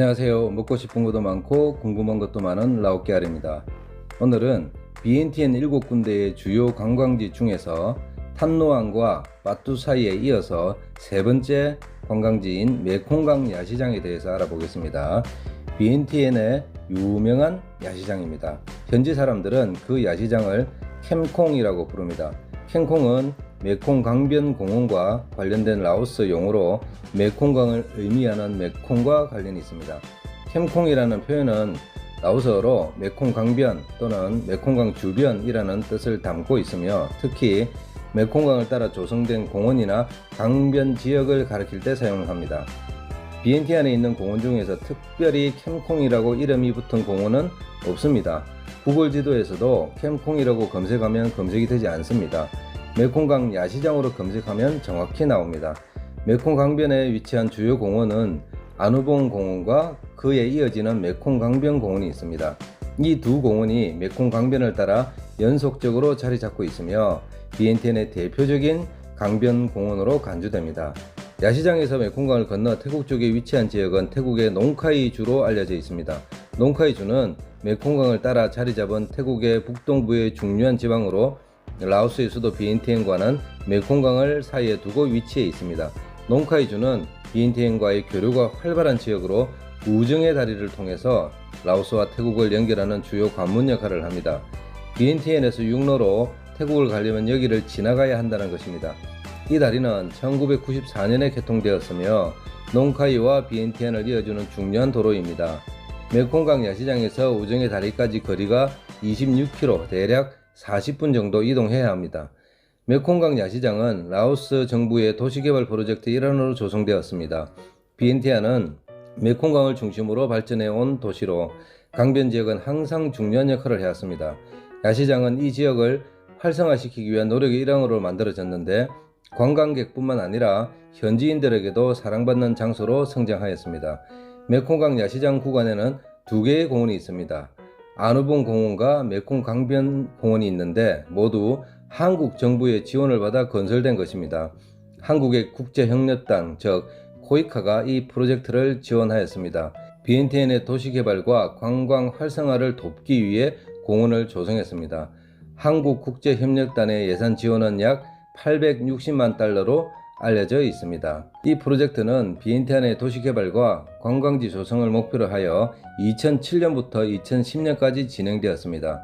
안녕하세요. 먹고 싶은 것도 많고 궁금한 것도 많은 라오케알입니다. 오늘은 비엔티엔 7군데의 주요 관광지 중에서 탐노안과 바투 사이에 이어서 세 번째 관광지인 메콩강 야시장에 대해서 알아보겠습니다. 비엔티엔의 유명한 야시장입니다. 현지 사람들은 그 야시장을 캠콩이라고 부릅니다. 캠콩은 메콩 강변 공원과 관련된 라오스 용어로 메콩강을 의미하는 메콩과 관련이 있습니다. 캠콩이라는 표현은 라오스어로 메콩 강변 또는 메콩강 주변이라는 뜻을 담고 있으며 특히 메콩강을 따라 조성된 공원이나 강변 지역을 가리킬 때 사용을 합니다. 비엔티안에 있는 공원 중에서 특별히 캠콩이라고 이름이 붙은 공원은 없습니다. 구글 지도에서도 캠콩이라고 검색하면 검색이 되지 않습니다. 메콩강 야시장으로 검색하면 정확히 나옵니다. 메콩 강변에 위치한 주요 공원은 아누봉 공원과 그에 이어지는 메콩 강변 공원이 있습니다. 이 두 공원이 메콩 강변을 따라 연속적으로 자리 잡고 있으며 비엔티엔의 대표적인 강변 공원으로 간주됩니다. 야시장에서 메콩강을 건너 태국 쪽에 위치한 지역은 태국의 농카이주로 알려져 있습니다. 농카이주는 메콩강을 따라 자리 잡은 태국의 북동부의 중요한 지방으로 라오스의 수도 비엔티엔과는 메콩강을 사이에 두고 위치해 있습니다. 농카이주는 비엔티엔과의 교류가 활발한 지역으로 우정의 다리를 통해서 라오스와 태국을 연결하는 주요 관문 역할을 합니다. 비엔티엔에서 육로로 태국을 가려면 여기를 지나가야 한다는 것입니다. 이 다리는 1994년에 개통되었으며 농카이와 비엔티엔을 이어주는 중요한 도로입니다. 메콩강 야시장에서 우정의 다리까지 거리가 26km, 대략 40분 정도 이동해야 합니다. 메콩강 야시장은 라오스 정부의 도시개발 프로젝트 일환으로 조성되었습니다. 비엔티안은 메콩강을 중심으로 발전해 온 도시로 강변 지역은 항상 중요한 역할을 해왔습니다. 야시장은 이 지역을 활성화시키기 위한 노력의 일환으로 만들어졌는데 관광객뿐만 아니라 현지인들에게도 사랑받는 장소로 성장하였습니다. 메콩강 야시장 구간에는 두 개의 공원이 있습니다. 아누봉 공원과 메콩 강변 공원이 있는데 모두 한국 정부의 지원을 받아 건설된 것입니다. 한국의 국제협력당 즉 코이카가 이 프로젝트를 지원하였습니다. 비엔티엔의 도시개발과 관광 활성화를 돕기 위해 공원을 조성했습니다. 한국국제협력단의 예산 지원은 약 860만 달러로 알려져 있습니다. 이 프로젝트는 비엔티안의 도시개발과 관광지 조성을 목표로 하여 2007년부터 2010년까지 진행되었습니다.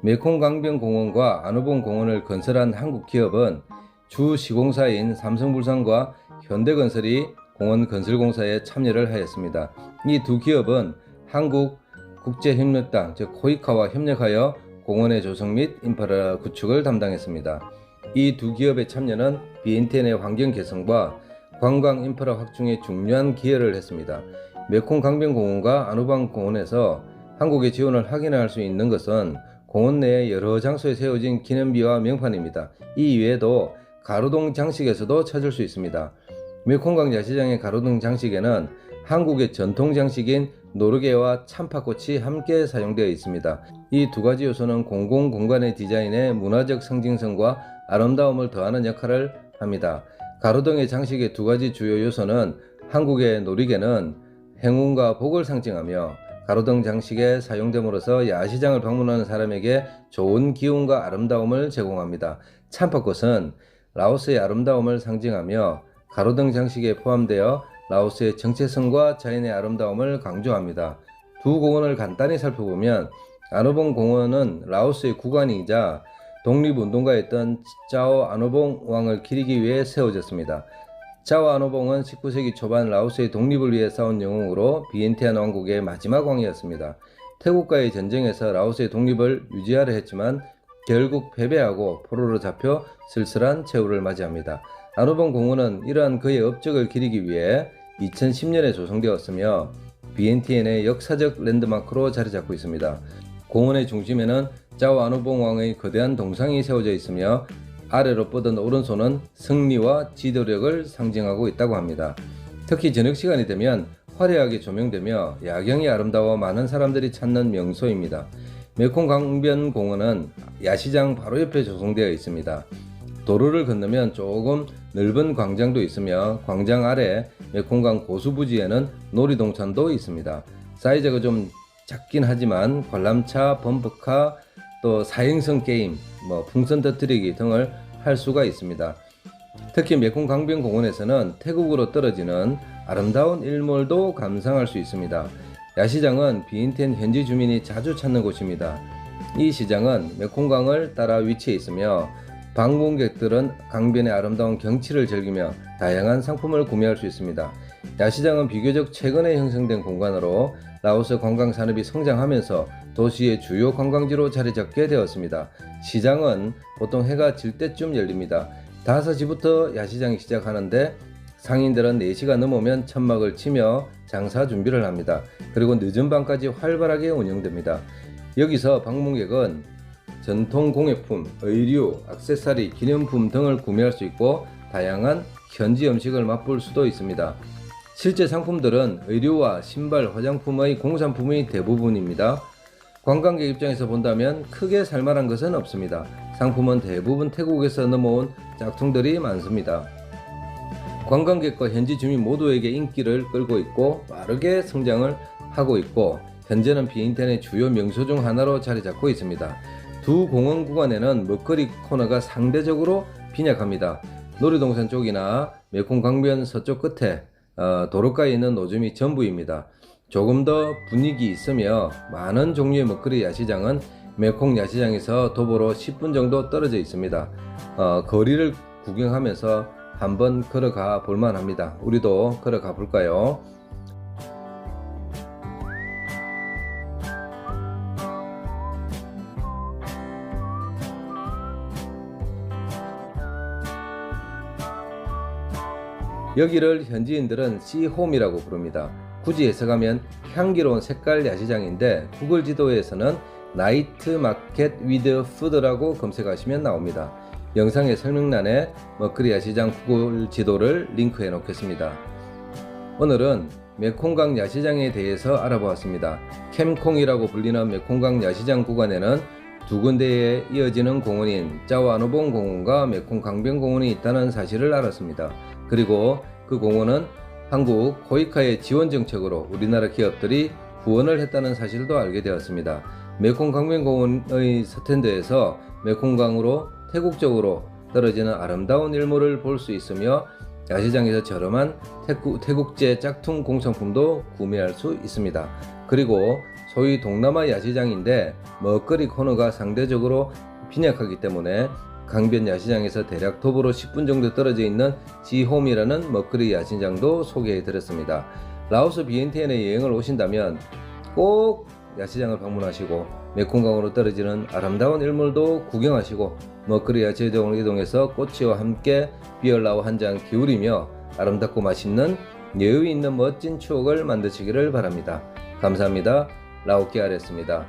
메콩 강변 공원과 아누봉 공원을 건설한 한국 기업은 주 시공사인 삼성물산과 현대건설이 공원 건설공사에 참여를 하였습니다. 이 두 기업은 한국국제협력당 즉 코이카와 협력하여 공원의 조성 및 인프라 구축을 담당했습니다. 이 두 기업의 참여는 비엔티엔의 환경 개선과 관광 인프라 확충에 중요한 기여를 했습니다. 메콩 강변 공원과 아누봉 공원에서 한국의 지원을 확인할 수 있는 것은 공원 내에 여러 장소에 세워진 기념비와 명판입니다. 이 외에도 가로등 장식에서도 찾을 수 있습니다. 메콩강 야시장의 가로등 장식에는 한국의 전통 장식인 노르게와 참파꽃이 함께 사용되어 있습니다. 이 두 가지 요소는 공공공간의 디자인에 문화적 상징성과 아름다움을 더하는 역할을 합니다. 가로등의 장식의 두 가지 주요 요소는 한국의 놀이개는 행운과 복을 상징하며 가로등 장식에 사용됨으로써 야시장을 방문하는 사람에게 좋은 기운과 아름다움을 제공합니다. 참파꽃은 라오스의 아름다움을 상징하며 가로등 장식에 포함되어 라오스의 정체성과 자연의 아름다움을 강조합니다. 두 공원을 간단히 살펴보면 아누봉 공원은 라오스의 국왕이자 독립운동가였던 짜오 아누봉 왕을 기리기 위해 세워졌습니다. 짜오 아누봉은 19세기 초반 라오스의 독립을 위해 싸운 영웅으로 비엔티안 왕국의 마지막 왕이었습니다. 태국과의 전쟁에서 라오스의 독립을 유지하려 했지만 결국 패배하고 포로로 잡혀 쓸쓸한 최후를 맞이합니다. 아누봉 공원은 이러한 그의 업적을 기리기 위해 2010년에 조성되었으며 비엔티엔의 역사적 랜드마크로 자리 잡고 있습니다. 공원의 중심에는 짜오 아누봉 왕의 거대한 동상이 세워져 있으며 아래로 뻗은 오른손은 승리와 지도력을 상징하고 있다고 합니다. 특히 저녁 시간이 되면 화려하게 조명되며 야경이 아름다워 많은 사람들이 찾는 명소입니다. 메콩 강변 공원은 야시장 바로 옆에 조성되어 있습니다. 도로를 건너면 조금 넓은 광장도 있으며 광장 아래 메콩강 고수부지에는 놀이동산도 있습니다. 사이즈가 좀 작긴 하지만 관람차, 범퍼카, 또 4행성 게임, 풍선 터뜨리기 등을 할 수가 있습니다. 특히 메콩강변공원에서는 태국으로 떨어지는 아름다운 일몰도 감상할 수 있습니다. 야시장은 비엔티엔 현지 주민이 자주 찾는 곳입니다. 이 시장은 메콩강을 따라 위치해 있으며 방문객들은 강변의 아름다운 경치를 즐기며 다양한 상품을 구매할 수 있습니다. 야시장은 비교적 최근에 형성된 공간으로 라오스 관광 산업이 성장하면서 도시의 주요 관광지로 자리 잡게 되었습니다. 시장은 보통 해가 질 때쯤 열립니다. 5시부터 야시장이 시작하는데 상인들은 4시가 넘으면 천막을 치며 장사 준비를 합니다. 그리고 늦은 밤까지 활발하게 운영됩니다. 여기서 방문객은 전통 공예품, 의류, 액세서리, 기념품 등을 구매할 수 있고 다양한 현지 음식을 맛볼 수도 있습니다. 실제 상품들은 의류와 신발, 화장품의 공산품이 대부분입니다. 관광객 입장에서 본다면 크게 살만한 것은 없습니다. 상품은 대부분 태국에서 넘어온 짝퉁들이 많습니다. 관광객과 현지 주민 모두에게 인기를 끌고 있고 빠르게 성장을 하고 있고 현재는 비엔티엔의 주요 명소 중 하나로 자리 잡고 있습니다. 두 공원 구간에는 먹거리 코너가 상대적으로 빈약합니다. 놀이동산 쪽이나 메콩 강변 서쪽 끝에 도로가에 있는 노점이 전부입니다. 조금 더 분위기 있으며 많은 종류의 먹거리 야시장은 메콩 야시장에서 도보로 10분 정도 떨어져 있습니다. 거리를 구경하면서 한번 걸어가 볼만 합니다. 우리도 걸어가 볼까요? 여기를 현지인들은 시홈이라고 부릅니다. 굳이 해석하면 향기로운 색깔 야시장인데 구글 지도에서는 나이트 마켓 위드 푸드라고 검색하시면 나옵니다. 영상의 설명란에 먹거리 야시장 구글 지도를 링크해 놓겠습니다. 오늘은 메콩강 야시장에 대해서 알아보았습니다. 캠콩이라고 불리는 메콩강 야시장 구간에는 두 군데에 이어지는 공원인 짜오아노봉 공원과 메콩 강변공원이 있다는 사실을 알았습니다. 그리고 그 공원은 한국 코이카의 지원 정책으로 우리나라 기업들이 후원을 했다는 사실도 알게 되었습니다. 메콩 강변공원의 서텐드에서 메콩강으로 태국 쪽으로 떨어지는 아름다운 일몰을 볼 수 있으며 야시장에서 저렴한 태국제 짝퉁 공산품도 구매할 수 있습니다. 그리고 소위 동남아 야시장인데 먹거리 코너가 상대적으로 빈약하기 때문에 강변 야시장에서 대략 도보로 10분 정도 떨어져 있는 지홈이라는 먹거리 야시장도 소개해 드렸습니다. 라오스 비엔티엔에 여행을 오신다면 꼭 야시장을 방문하시고 메콩강으로 떨어지는 아름다운 일몰도 구경하시고 먹거리 야시장을 이동해서 꼬치와 함께 비얼라오 한 잔 기울이며 아름답고 맛있는 여유 있는 멋진 추억을 만드시기를 바랍니다. 감사합니다. 라오케알이었습니다.